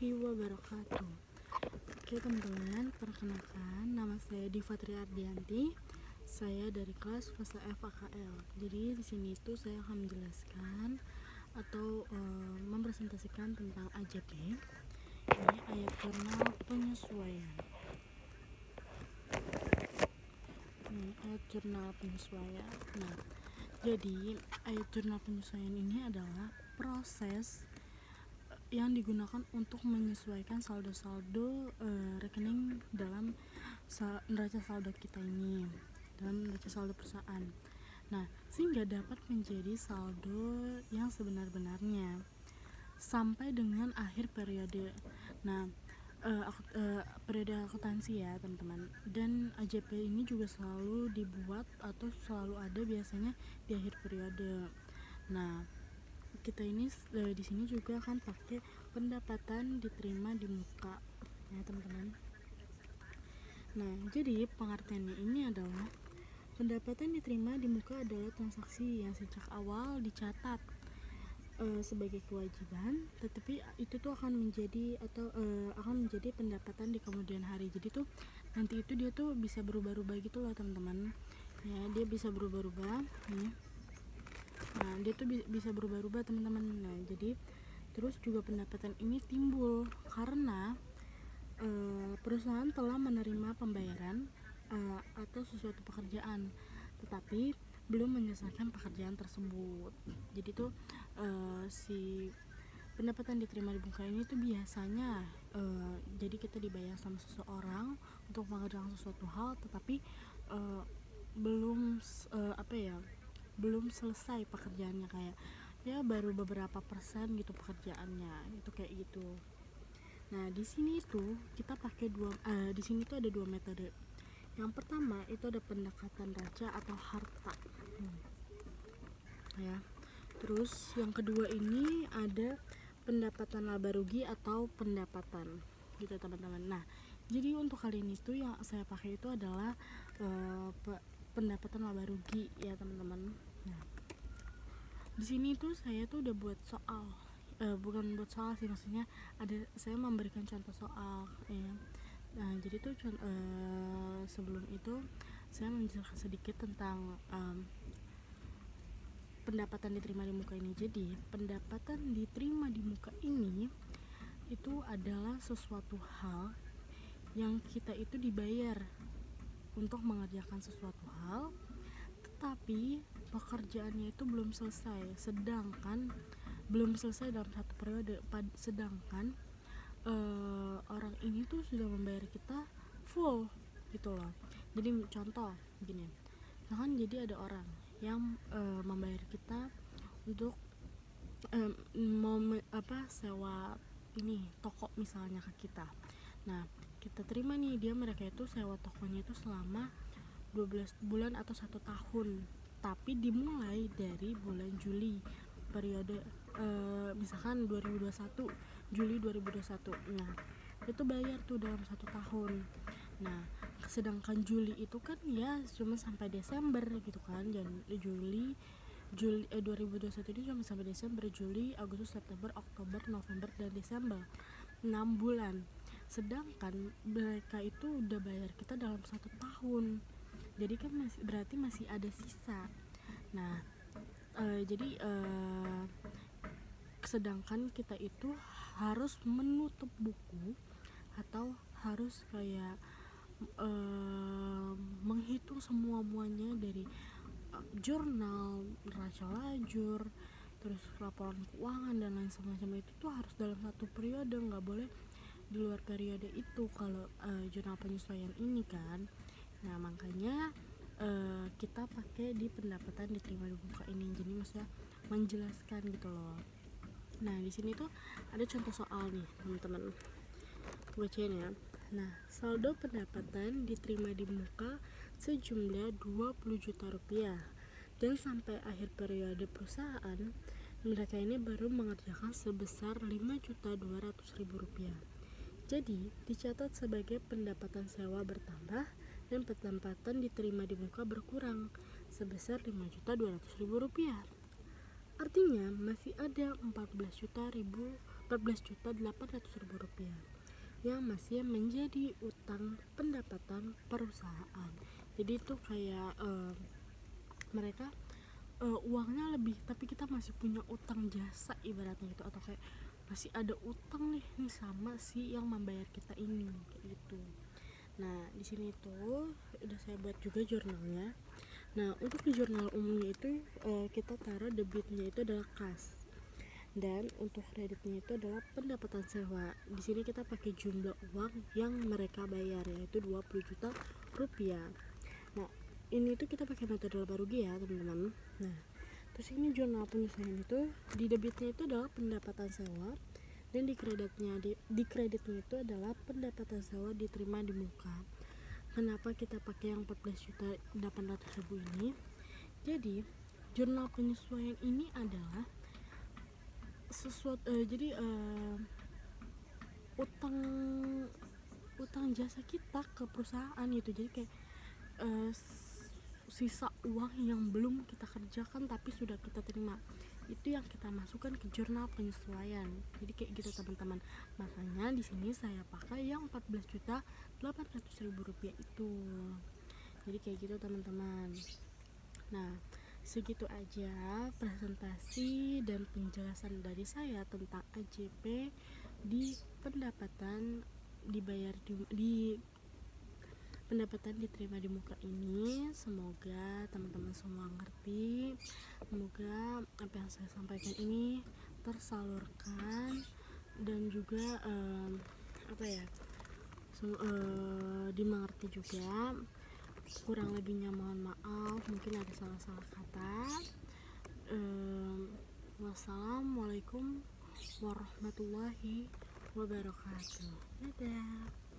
Wabarakatuh. Oke teman-teman, perkenalkan nama saya Diva Triardianti. Saya dari kelas fase F AKL. Jadi di sini tuh saya akan menjelaskan atau mempresentasikan tentang AJP. Ini ayat jurnal penyesuaian. Nah, jadi ayat jurnal penyesuaian ini adalah proses yang digunakan untuk menyesuaikan saldo-saldo rekening dalam neraca saldo kita ini, dalam neraca saldo perusahaan. Nah, sehingga dapat menjadi saldo yang sebenar-benarnya sampai dengan akhir periode. Nah, periode akuntansi ya teman-teman. Dan AJP ini juga selalu dibuat atau selalu ada biasanya di akhir periode. Nah, kita ini di sini juga akan pakai pendapatan diterima di muka ya teman-teman. Nah, jadi pengertiannya ini adalah pendapatan diterima di muka adalah transaksi yang sejak awal dicatat sebagai kewajiban, tetapi itu tuh akan menjadi pendapatan di kemudian hari. Jadi tuh nanti itu dia tuh bisa berubah-ubah gitu loh teman-teman ya, dia bisa berubah-ubah nih. Nah, dia tuh bisa berubah-ubah teman-teman. Nah, jadi terus juga pendapatan ini timbul karena perusahaan telah menerima pembayaran atau sesuatu pekerjaan, tetapi belum menyelesaikan pekerjaan tersebut. Jadi tuh si pendapatan diterima di muka ini tuh biasanya jadi kita dibayar sama seseorang untuk mengerjakan sesuatu hal, tetapi belum belum selesai pekerjaannya, kayak ya baru beberapa persen gitu pekerjaannya, itu kayak gitu. Nah, di sini tuh kita pakai di sini tuh ada dua metode. Yang pertama itu ada pendekatan raca atau harta. Ya. Terus yang kedua ini ada pendapatan laba rugi atau pendapatan gitu teman-teman. Nah, jadi untuk kali ini tuh yang saya pakai itu adalah pendapatan laba rugi ya teman-teman. Nah, di sini tuh saya tuh udah buat soal, bukan buat soal sih, maksudnya saya memberikan contoh soal ya. Nah, jadi tuh sebelum itu saya menjelaskan sedikit tentang pendapatan diterima di muka ini. Jadi pendapatan diterima di muka ini itu adalah sesuatu hal yang kita itu dibayar untuk mengerjakan sesuatu hal, tetapi pekerjaannya itu belum selesai, dalam satu periode, sedangkan orang ini tuh sudah membayar kita full gitu loh. Jadi contoh gini, misalkan jadi ada orang yang membayar kita untuk sewa ini toko misalnya ke kita. Nah, kita terima nih, mereka itu sewa tokonya itu selama 12 bulan atau 1 tahun, tapi dimulai dari bulan Juli periode misalkan 2021, Juli 2021. Nah, itu bayar tuh dalam 1 tahun. Nah, sedangkan Juli itu kan ya cuma sampai Desember gitu kan. Juli 2021 ini cuma sampai Desember, Juli, Agustus, September, Oktober, November, dan Desember, 6 bulan. Sedangkan mereka itu udah bayar kita dalam 1 tahun, jadi kan berarti masih ada sisa. Nah, jadi sedangkan kita itu harus menutup buku atau harus kayak menghitung muanya dari jurnal, neraca lajur, terus laporan keuangan dan lain semacam itu tuh harus dalam satu periode, nggak boleh di luar periode itu kalau jurnal penyesuaian ini kan. Nah, makanya kita pakai di pendapatan diterima di muka ini, jadi maksudnya menjelaskan gitu loh. Nah, di sini tuh ada contoh soal nih teman-teman, bacain ya. Nah, saldo pendapatan diterima di muka sejumlah 20 juta rupiah, dan sampai akhir periode perusahaan mereka ini baru mengerjakan sebesar 5.200.000 rupiah. Jadi dicatat sebagai pendapatan sewa bertambah dan pendapatan diterima di muka berkurang sebesar 5.200.000 rupiah. Artinya masih ada 14.000 14.800.000 rupiah yang masih menjadi utang pendapatan perusahaan. Jadi itu kayak mereka uangnya lebih tapi kita masih punya utang jasa ibaratnya gitu, atau kayak masih ada utang nih sama si yang membayar kita ini kayak gitu. Nah di sini tuh udah saya buat juga jurnalnya. Nah untuk di jurnal umumnya itu kita taruh debitnya itu adalah kas, dan untuk kreditnya itu adalah pendapatan sewa. Di sini kita pakai jumlah uang yang mereka bayar, yaitu 20 juta rupiah. Nah ini tuh kita pakai metode laba rugi ya teman-teman. Nah terus ini jurnal penyesuaian itu di debitnya itu adalah pendapatan sewa, dan di kreditnya itu adalah pendapatan sewa diterima di muka. Kenapa kita pakai yang 14.800.000 ini? Jadi jurnal penyesuaian ini adalah sesuatu jadi utang jasa kita ke perusahaan gitu. Jadi kayak sisa uang yang belum kita kerjakan tapi sudah kita terima, itu yang kita masukkan ke jurnal penyesuaian. Jadi kayak gitu teman-teman. Makanya di sini saya pakai yang 14.800.000 rupiah itu. Jadi kayak gitu teman-teman. Nah segitu aja presentasi dan penjelasan dari saya tentang AJP di pendapatan dibayar di pendapatan diterima di muka ini. Semoga teman-teman semua ngerti, semoga apa yang saya sampaikan ini tersalurkan, dan juga dimengerti juga. Kurang lebihnya mohon maaf, mungkin ada salah-salah kata. Wassalamualaikum warahmatullahi wabarakatuh. Dadah.